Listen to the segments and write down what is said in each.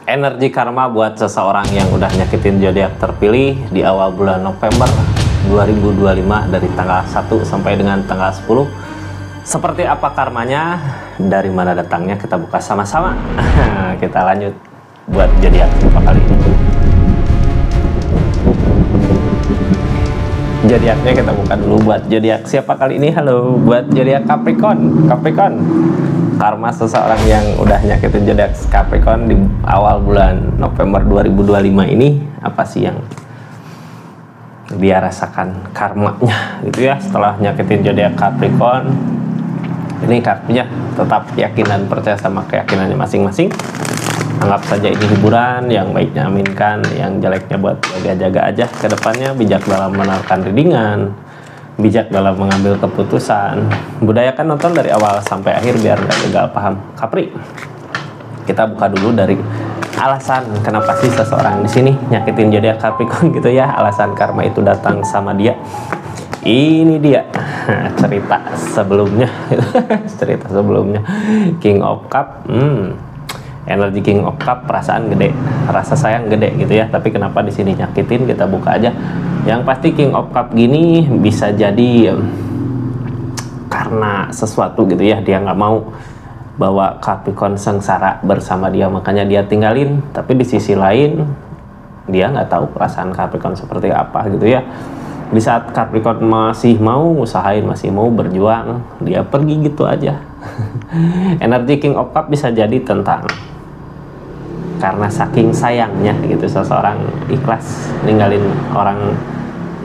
Energi karma buat seseorang yang udah nyakitin zodiak terpilih di awal bulan November 2025 dari tanggal 1 sampai dengan tanggal 10. Seperti apa karmanya, dari mana datangnya, kita buka sama-sama. Kita lanjut buat zodiak siapa kali ini. Zodiaknya kita buka dulu buat zodiak siapa kali ini. Halo, buat zodiak Capricorn. Karma seseorang yang udah nyakitin zodiak Capricorn di awal bulan November 2025 ini, apa sih yang dia rasakan karmanya gitu ya setelah nyakitin zodiak Capricorn. Ini kartunya tetap yakin dan percaya sama keyakinannya masing-masing. Anggap saja ini hiburan, yang baiknya aminkan, yang jeleknya buat jaga-jaga aja ke depannya. Bijak dalam menawarkan readingan, bijak dalam mengambil keputusan. Budayakan nonton dari awal sampai akhir biar nggak gagal paham. Capri, kita buka dulu dari alasan kenapa sih seseorang di sini nyakitin zodiak Capricorn gitu ya. Alasan karma itu datang sama dia. Ini dia cerita sebelumnya. Cerita sebelumnya King of Cup. Energi King of Cup, perasaan gede, rasa sayang gede gitu ya. Tapi kenapa di sini nyakitin? Kita buka aja. Yang pasti King of Cup gini bisa jadi karena sesuatu gitu ya. Dia nggak mau bawa Capricorn sengsara bersama dia, makanya dia tinggalin. Tapi di sisi lain dia nggak tahu perasaan Capricorn seperti apa gitu ya. Di saat Capricorn masih mau usahain, masih mau berjuang, dia pergi gitu aja. Energi King of Cup bisa jadi tentang karena saking sayangnya gitu, seseorang ikhlas ninggalin orang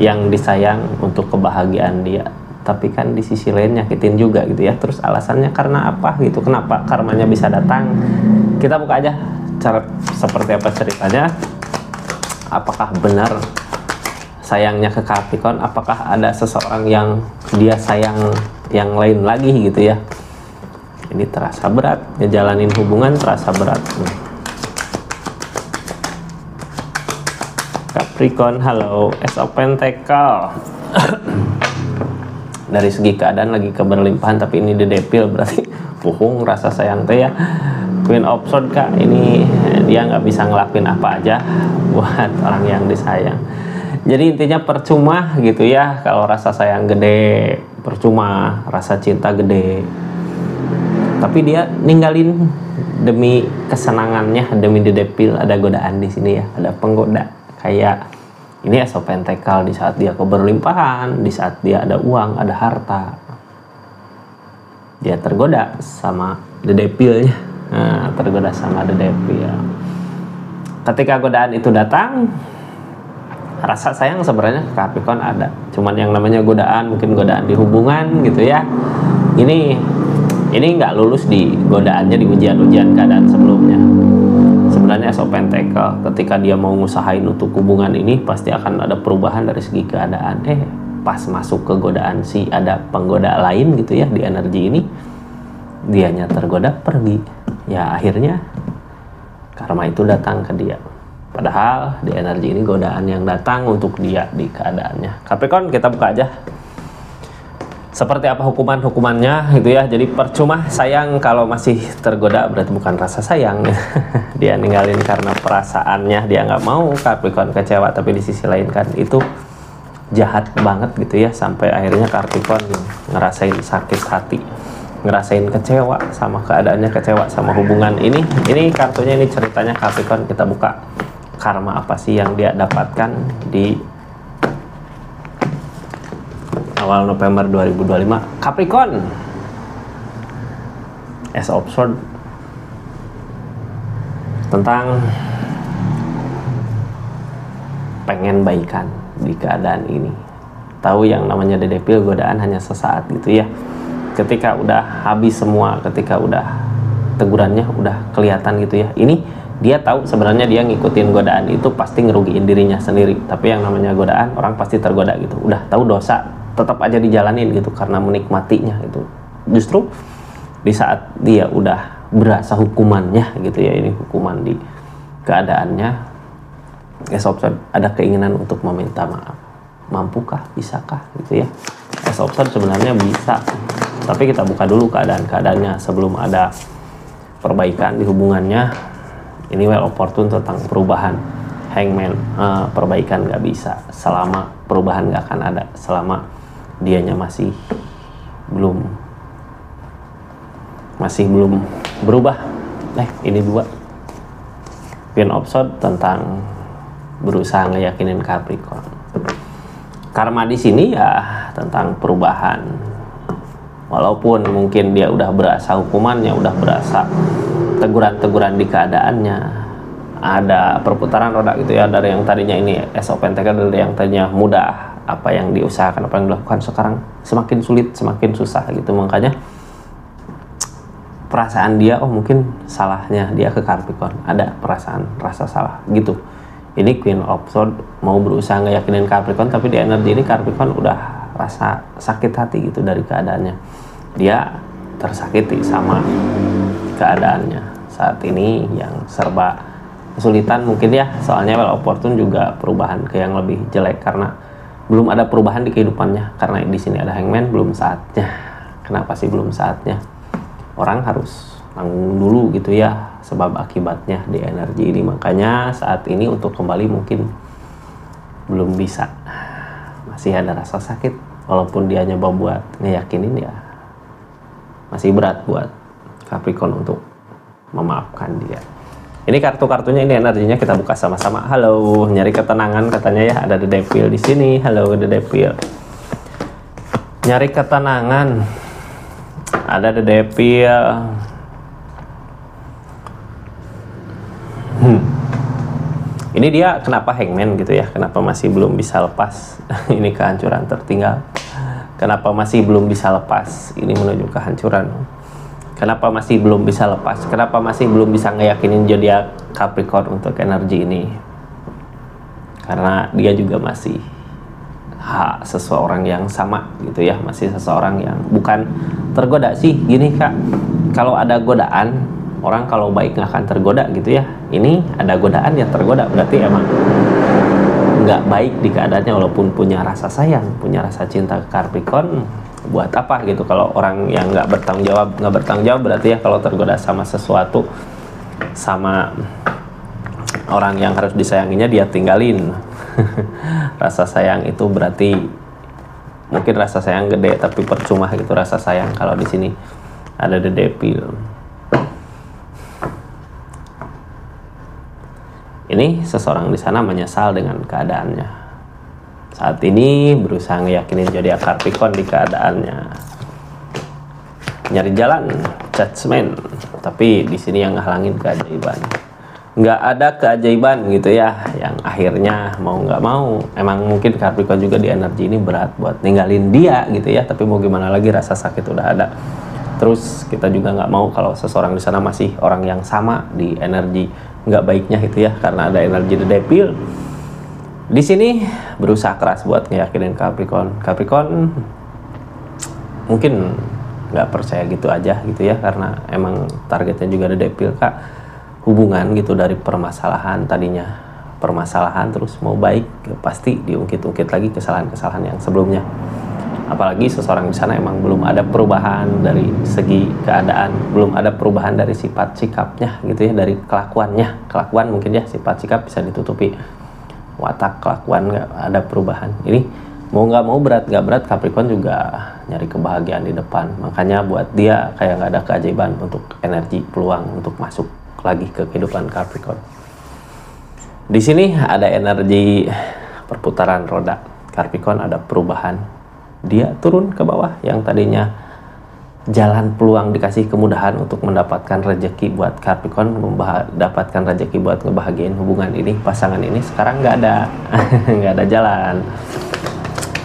yang disayang untuk kebahagiaan dia. Tapi kan di sisi lain nyakitin juga gitu ya. Terus alasannya karena apa gitu, kenapa karmanya bisa datang? Kita buka aja cara seperti apa ceritanya. Apakah benar sayangnya ke Capricorn? Apakah ada seseorang yang dia sayang yang lain lagi gitu ya? Ini terasa berat, ngejalanin hubungan terasa berat. Capricorn, halo, Ace of Pentacle. Dari segi keadaan lagi keberlimpahan, tapi ini didepil berarti puhung rasa sayang teh ya. Queen of Swords kak, ini dia nggak bisa ngelakuin apa aja buat orang yang disayang. Jadi intinya percuma gitu ya kalau rasa sayang gede, percuma rasa cinta gede. Tapi dia ninggalin demi kesenangannya, demi didepil. Ada godaan di sini ya, ada penggoda. Kayak ini Ace of Pentacle, di saat dia keberlimpahan, di saat dia ada uang, ada harta, dia tergoda sama didepilnya. Nah, tergoda sama didepil. Ketika godaan itu datang, rasa sayang sebenarnya Capricorn ada. Cuman yang namanya godaan, mungkin godaan di hubungan gitu ya. Ini nggak lulus di godaannya di ujian-ujian keadaan sebelumnya. Sebenarnya Ace of Pentacle ketika dia mau ngusahain untuk hubungan ini pasti akan ada perubahan dari segi keadaan. Pas masuk ke godaan si ada penggoda lain gitu ya di energi ini, dianya tergoda pergi. Ya akhirnya karma itu datang ke dia. Padahal di energi ini godaan yang datang untuk dia di keadaannya. Capricorn, kita buka aja seperti apa hukumannya gitu ya. Jadi percuma sayang kalau masih tergoda, berarti bukan rasa sayang. Dia ninggalin karena perasaannya, dia nggak mau Capricorn kecewa. Tapi di sisi lain kan itu jahat banget gitu ya, sampai akhirnya Capricorn ngerasain sakit hati, ngerasain kecewa sama keadaannya, kecewa sama hubungan ini. Ini kartunya, ini ceritanya Capricorn. Kita buka karma apa sih yang dia dapatkan di awal November 2025. Capricorn, Ace of Swords, tentang pengen baikan di keadaan ini. Tahu yang namanya didepil, godaan hanya sesaat gitu ya. Ketika udah habis semua, ketika udah tegurannya udah kelihatan gitu ya. Ini dia tahu sebenarnya dia ngikutin godaan itu pasti ngerugiin dirinya sendiri. Tapi yang namanya godaan, orang pasti tergoda gitu. Udah tahu dosa, tetap aja dijalanin gitu karena menikmatinya itu. Justru di saat dia udah berasa hukumannya gitu ya, ini hukuman di keadaannya, Ace of Swords ada keinginan untuk meminta maaf. Mampukah, bisakah gitu ya. Ace of Swords sebenarnya bisa, tapi kita buka dulu keadaan-keadaannya sebelum ada perbaikan di hubungannya. Ini well opportune tentang perubahan. Hangman, perbaikan nggak bisa selama perubahan nggak akan ada, selama dianya masih belum berubah. Ini 2 Queen of Swords tentang berusaha ngeyakinin Capricorn. Karma di sini ya tentang perubahan. Walaupun mungkin dia udah berasa hukumannya, udah berasa teguran-teguran di keadaannya, ada perputaran roda gitu ya, dari yang tadinya ini Ace of Pentacles, dari yang tadinya mudah, apa yang diusahakan, apa yang dilakukan sekarang semakin sulit, semakin susah gitu. Makanya perasaan dia, mungkin salahnya dia ke Capricorn, ada perasaan rasa salah gitu. Ini Queen of Swords mau berusaha ngeyakinin Capricorn, tapi di energi ini Capricorn udah rasa sakit hati gitu dari keadaannya. Dia tersakiti sama keadaannya saat ini yang serba kesulitan mungkin ya, soalnya well opportune juga perubahan ke yang lebih jelek karena belum ada perubahan di kehidupannya. Karena di sini ada Hangman, belum saatnya. Kenapa sih belum saatnya? Orang harus nanggung dulu gitu ya sebab akibatnya di energi ini. Makanya saat ini untuk kembali mungkin belum bisa, masih ada rasa sakit. Walaupun dia nyoba buat ngeyakinin, ya masih berat buat Capricorn untuk memaafkan dia. Ini kartu-kartunya, ini energinya kita buka sama-sama. Halo, nyari ketenangan katanya ya, ada The Devil di sini. Halo The Devil. Nyari ketenangan. Ada The Devil. Ini dia kenapa Hangman gitu ya? Kenapa masih belum bisa lepas? Ini kehancuran tertinggal. Kenapa masih belum bisa lepas? Ini menuju kehancuran. Kenapa masih belum bisa lepas? Kenapa masih belum bisa ngeyakinin zodiak Capricorn untuk energi ini? Karena dia juga masih seseorang yang sama gitu ya, masih seseorang yang bukan tergoda sih. Gini Kak, kalau ada godaan, orang kalau baik nggak akan tergoda gitu ya. Ini ada godaan ya tergoda, berarti emang nggak baik di keadaannya. Walaupun punya rasa sayang, punya rasa cinta ke Capricorn, buat apa gitu kalau orang yang nggak bertanggung jawab berarti ya. Kalau tergoda sama sesuatu, sama orang yang harus disayanginya dia tinggalin. Rasa sayang itu berarti mungkin rasa sayang gede tapi percuma gitu rasa sayang. Kalau di sini ada The Devil. Ini seseorang di sana menyesal dengan keadaannya. Saat ini berusaha ngeyakinin zodiak Capricorn di keadaannya. Nyari jalan, judgment. Tapi di sini yang ngehalangin keajaiban. Nggak ada keajaiban gitu ya. Yang akhirnya mau nggak mau. Emang mungkin Capricorn juga di energi ini berat buat ninggalin dia gitu ya. Tapi mau gimana lagi, rasa sakit udah ada. Terus kita juga nggak mau kalau seseorang di sana masih orang yang sama di energi nggak baiknya gitu ya. Karena ada energi The Devil. Di sini berusaha keras buat ngeyakinin Capricorn mungkin nggak percaya gitu aja gitu ya, karena emang targetnya juga The Devil Kak. Hubungan gitu dari permasalahan, tadinya permasalahan terus mau baik, pasti diungkit-ungkit lagi kesalahan-kesalahan yang sebelumnya. Apalagi seseorang di sana emang belum ada perubahan dari segi keadaan, belum ada perubahan dari sifat sikapnya gitu ya, dari kelakuan mungkin ya, sifat sikap bisa ditutupi, watak kelakuan nggak ada perubahan. Ini mau nggak mau, berat nggak berat, Capricorn juga nyari kebahagiaan di depan. Makanya buat dia kayak nggak ada keajaiban untuk energi peluang untuk masuk lagi ke kehidupan Capricorn. Di sini ada energi perputaran roda. Capricorn ada perubahan, dia turun ke bawah. Yang tadinya jalan peluang dikasih kemudahan untuk mendapatkan rezeki buat Capricorn, mendapatkan rezeki buat ngebahagiain hubungan ini, pasangan ini, sekarang nggak ada. Nggak ada jalan.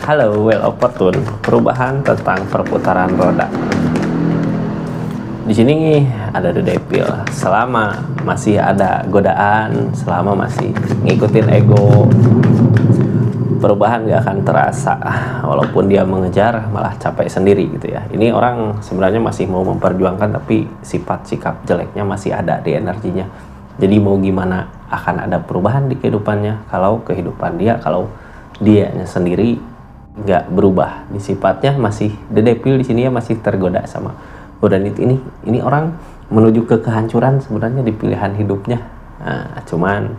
Halo, well opportune, perubahan tentang perputaran roda. Di sini ada The Devil. Selama masih ada godaan, selama masih ngikutin ego, perubahan gak akan terasa. Walaupun dia mengejar, malah capek sendiri gitu ya. Ini orang sebenarnya masih mau memperjuangkan, tapi sifat sikap jeleknya masih ada di energinya. Jadi mau gimana, akan ada perubahan di kehidupannya kalau kehidupan dia, kalau dianya sendiri nggak berubah di sifatnya. Masih The Devil di sini ya, masih tergoda sama godaan ini orang menuju ke kehancuran sebenarnya di pilihan hidupnya. Nah, cuman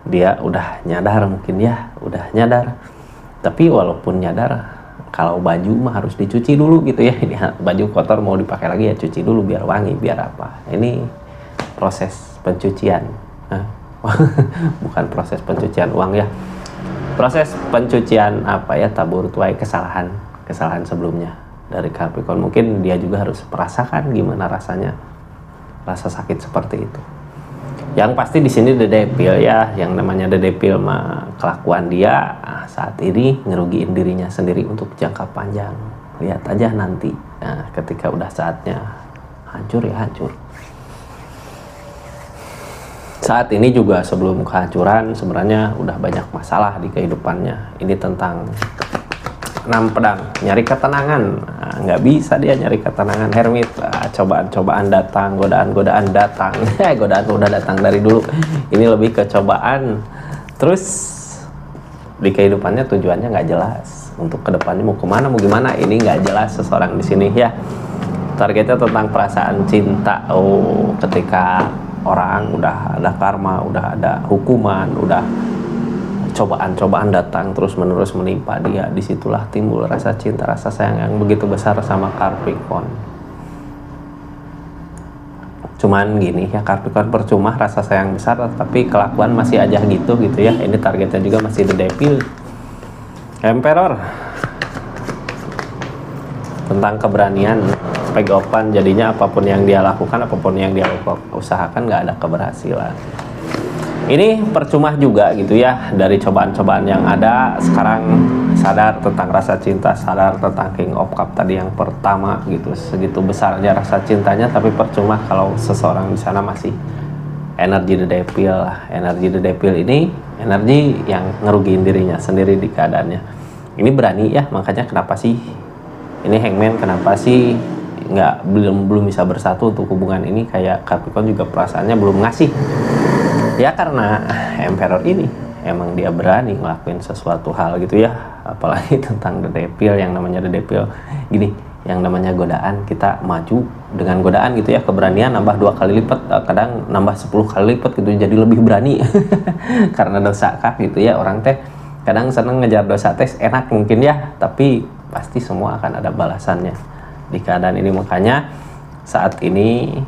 dia udah nyadar mungkin ya, udah nyadar. Tapi walaupun nyadar, kalau baju mah harus dicuci dulu gitu ya. Ini baju kotor mau dipakai lagi ya cuci dulu biar wangi, biar apa. Ini proses pencucian. Bukan proses pencucian uang ya. Proses pencucian apa ya, tabur tuai kesalahan sebelumnya dari Capricorn. Mungkin dia juga harus merasakan gimana rasanya, rasa sakit seperti itu. Yang pasti di sini The Devil ya, yang namanya The Devil mah kelakuan dia saat ini ngerugiin dirinya sendiri untuk jangka panjang. Lihat aja nanti, nah, ketika udah saatnya hancur ya hancur. Saat ini juga sebelum kehancuran sebenarnya udah banyak masalah di kehidupannya. Ini tentang 6 pedang, nyari ketenangan. Nah, nggak bisa dia nyari ketenangan. Hermit, cobaan-cobaan datang, godaan-godaan datang. Godaan udah datang dari dulu. Ini lebih ke cobaan. Terus di kehidupannya tujuannya nggak jelas. Untuk kedepannya mau kemana, mau gimana, ini nggak jelas seseorang di sini ya. Targetnya tentang perasaan cinta. Oh, ketika orang udah ada karma, udah ada hukuman, udah cobaan-cobaan datang terus menerus menimpa dia, disitulah timbul rasa cinta, rasa sayang yang begitu besar sama Capricorn. Cuman gini ya, Capricorn percuma rasa sayang besar tapi kelakuan masih aja gitu ya. Ini targetnya juga masih The Devil. Emperor tentang keberanian, pegopan, jadinya apapun yang dia lakukan, apapun yang dia usahakan nggak ada keberhasilan. Ini percuma juga gitu ya, dari cobaan-cobaan yang ada. Sekarang sadar tentang rasa cinta, sadar tentang King of Cup tadi yang pertama gitu. Segitu besarnya rasa cintanya, tapi percuma kalau seseorang di sana masih energi The Devil. Energi The Devil ini energi yang ngerugiin dirinya sendiri di keadaannya. Ini berani ya, makanya kenapa sih ini Hangman, kenapa sih belum bisa bersatu untuk hubungan ini. Kayak Capricorn juga perasaannya belum ngasih ya, karena Emperor ini emang dia berani ngelakuin sesuatu hal gitu ya. Apalagi tentang The Devil, yang namanya The Devil gini, yang namanya godaan, kita maju dengan godaan gitu ya, keberanian nambah 2 kali lipat, kadang nambah 10 kali lipat gitu, jadi lebih berani. Karena dosa kah gitu ya, orang teh kadang seneng ngejar dosa tes enak mungkin ya, tapi pasti semua akan ada balasannya di keadaan ini. Makanya saat ini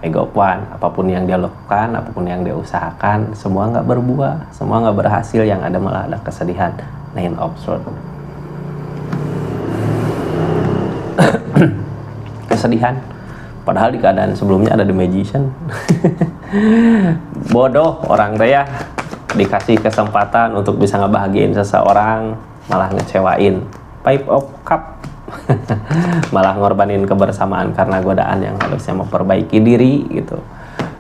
Pegopan, apapun yang dia lakukan, apapun yang dia usahakan, semua nggak berbuah, semua nggak berhasil, yang ada malah ada kesedihan. Nine of Swords. Kesedihan, padahal di keadaan sebelumnya ada The Magician. Bodoh orang teh ya, dikasih kesempatan untuk bisa ngebahagiain seseorang, malah ngecewain. Five of Cup. Malah ngorbanin kebersamaan karena godaan yang harusnya memperbaiki diri gitu.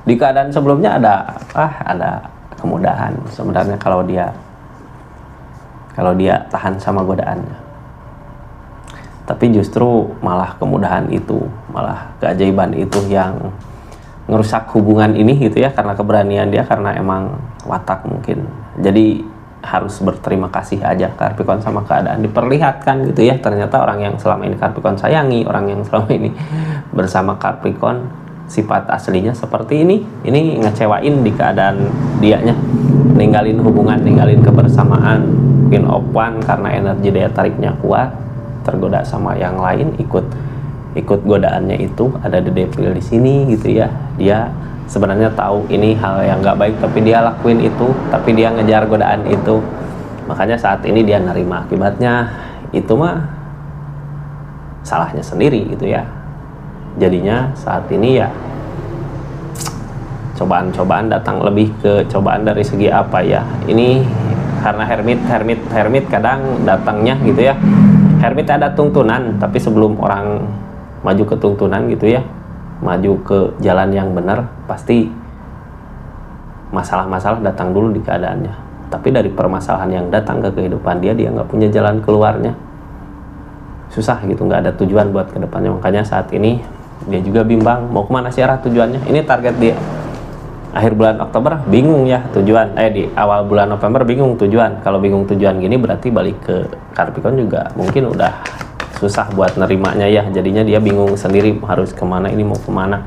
Di keadaan sebelumnya ada kemudahan sebenarnya kalau dia tahan sama godaannya. Tapi justru malah kemudahan itu, malah keajaiban itu yang ngerusak hubungan ini gitu ya, karena keberanian dia, karena emang watak mungkin. Jadi harus berterima kasih aja Capricorn sama keadaan, diperlihatkan gitu ya, ternyata orang yang selama ini Capricorn sayangi, orang yang selama ini bersama Capricorn sifat aslinya seperti ini ngecewain di keadaan dianya, ninggalin hubungan, ninggalin kebersamaan, mungkin open karena energi daya tariknya kuat, tergoda sama yang lain, ikut godaannya itu. Ada The Devil di sini gitu ya, dia sebenarnya tahu ini hal yang nggak baik, tapi dia lakuin itu, tapi dia ngejar godaan itu. Makanya saat ini dia nerima akibatnya, itu mah salahnya sendiri gitu ya. Jadinya saat ini ya cobaan-cobaan datang, lebih ke cobaan dari segi apa ya, ini karena hermit kadang datangnya gitu ya. Hermit ada tuntunan, tapi sebelum orang maju ke tuntunan gitu ya, maju ke jalan yang benar, pasti masalah-masalah datang dulu di keadaannya. Tapi dari permasalahan yang datang ke kehidupan dia nggak punya jalan keluarnya, susah gitu, nggak ada tujuan buat kedepannya. Makanya saat ini dia juga bimbang mau kemana sih arah tujuannya. Ini target dia akhir bulan Oktober, bingung ya tujuan, di awal bulan November bingung tujuan. Kalau bingung tujuan gini berarti balik ke Capricorn juga mungkin udah susah buat nerimanya ya, jadinya dia bingung sendiri harus kemana, ini mau kemana.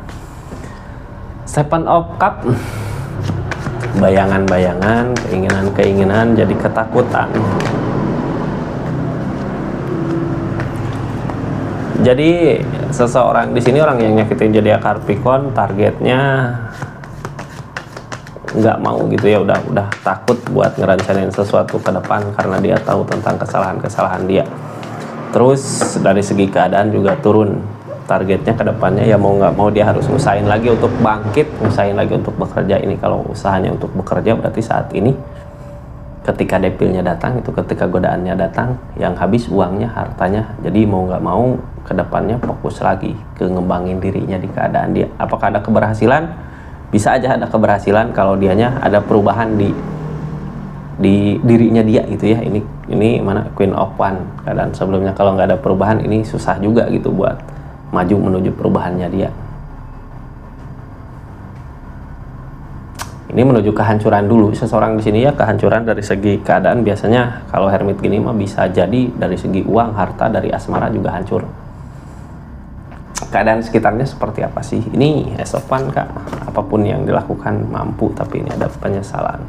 Seven of Cup, bayangan-bayangan, keinginan-keinginan jadi ketakutan. Jadi seseorang di sini, orang yang nyakitin zodiak Capricorn, targetnya nggak mau gitu ya, udah takut buat ngerencanain sesuatu ke depan karena dia tahu tentang kesalahan-kesalahan dia. Terus dari segi keadaan juga turun, targetnya ke depannya ya mau nggak mau dia harus usahain lagi untuk bangkit, usahain lagi untuk bekerja. Ini kalau usahanya untuk bekerja berarti saat ini ketika depilnya datang, itu ketika godaannya datang, yang habis uangnya, hartanya. Jadi mau nggak mau ke depannya fokus lagi ke ngembangin dirinya di keadaan dia. Apakah ada keberhasilan? Bisa aja ada keberhasilan kalau dianya ada perubahan di dirinya dia gitu ya. Ini mana Queen of One, keadaan sebelumnya kalau nggak ada perubahan ini susah juga gitu buat maju menuju perubahannya dia. Ini menuju kehancuran dulu seseorang di sini ya, kehancuran dari segi keadaan. Biasanya kalau hermit gini mah bisa jadi dari segi uang, harta, dari asmara juga hancur. Keadaan sekitarnya seperti apa sih? Ini esopan kak, apapun yang dilakukan mampu, tapi ini ada penyesalan.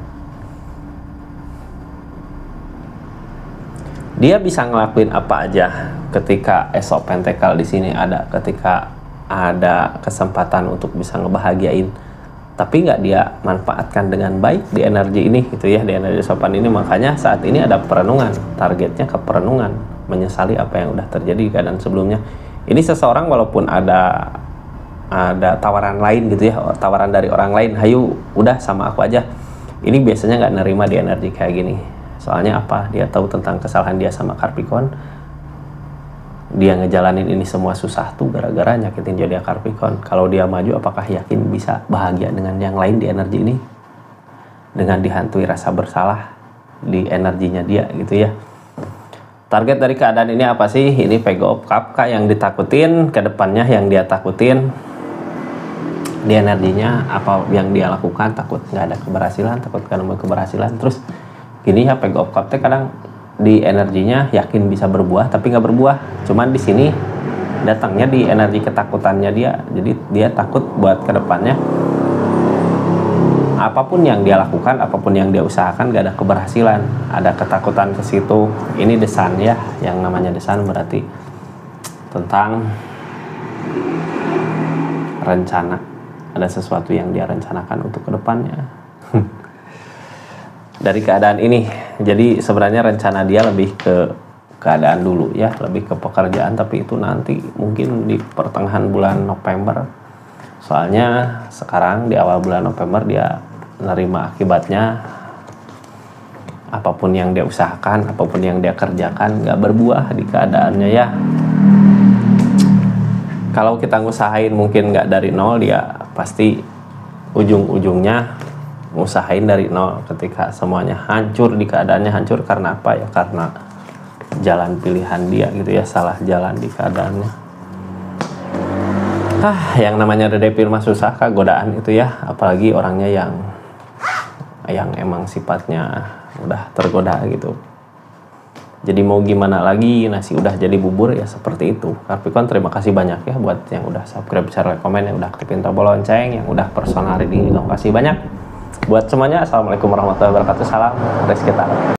Dia bisa ngelakuin apa aja ketika esok pentakel di sini ada, ketika ada kesempatan untuk bisa ngebahagiain, tapi nggak dia manfaatkan dengan baik di energi ini gitu ya, di energi esopan ini. Makanya saat ini ada perenungan, targetnya ke perenungan, menyesali apa yang udah terjadi di keadaan sebelumnya. Ini seseorang walaupun ada tawaran lain gitu ya, tawaran dari orang lain, hayu udah sama aku aja, ini biasanya nggak nerima di energi kayak gini. Soalnya apa? Dia tahu tentang kesalahan dia sama Capricorn. Dia ngejalanin ini semua susah tuh gara-gara nyakitin zodiak Capricorn. Kalau dia maju, apakah yakin bisa bahagia dengan yang lain di energi ini? Dengan dihantui rasa bersalah di energinya dia gitu ya. Target dari keadaan ini apa sih? Ini Page of Cups kak, yang ditakutin ke depannya, yang dia takutin di energinya apa yang dia lakukan, takut nggak ada keberhasilan, takut nggak nemu keberhasilan. Terus gini ya, Page of Cups kadang di energinya yakin bisa berbuah tapi nggak berbuah. Cuman di sini datangnya di energi ketakutannya dia, jadi dia takut buat ke depannya apapun yang dia lakukan, apapun yang dia usahakan gak ada keberhasilan, ada ketakutan ke situ. Ini desan ya, yang namanya desan berarti tentang rencana, ada sesuatu yang dia rencanakan untuk kedepannya. Dari keadaan ini, jadi sebenarnya rencana dia lebih ke keadaan dulu ya, lebih ke pekerjaan, tapi itu nanti mungkin di pertengahan bulan November. Soalnya sekarang di awal bulan November dia nerima akibatnya, apapun yang dia usahakan, apapun yang dia kerjakan gak berbuah di keadaannya ya. Kalau kita ngusahain mungkin gak dari nol, dia pasti ujung-ujungnya ngusahain dari nol. Ketika semuanya hancur, di keadaannya hancur karena apa ya? Karena jalan pilihan dia gitu ya, salah jalan di keadaannya. Yang namanya redepil mah susah kak, godaan itu ya, apalagi orangnya yang emang sifatnya udah tergoda gitu. Jadi mau gimana lagi, nasi udah jadi bubur ya, seperti itu. Capricorn, terima kasih banyak ya buat yang udah subscribe, share, like, komen, yang udah aktifin tombol lonceng, yang udah personal reading, terima kasih banyak buat semuanya. Assalamualaikum warahmatullahi wabarakatuh. Salam Rizky Tara.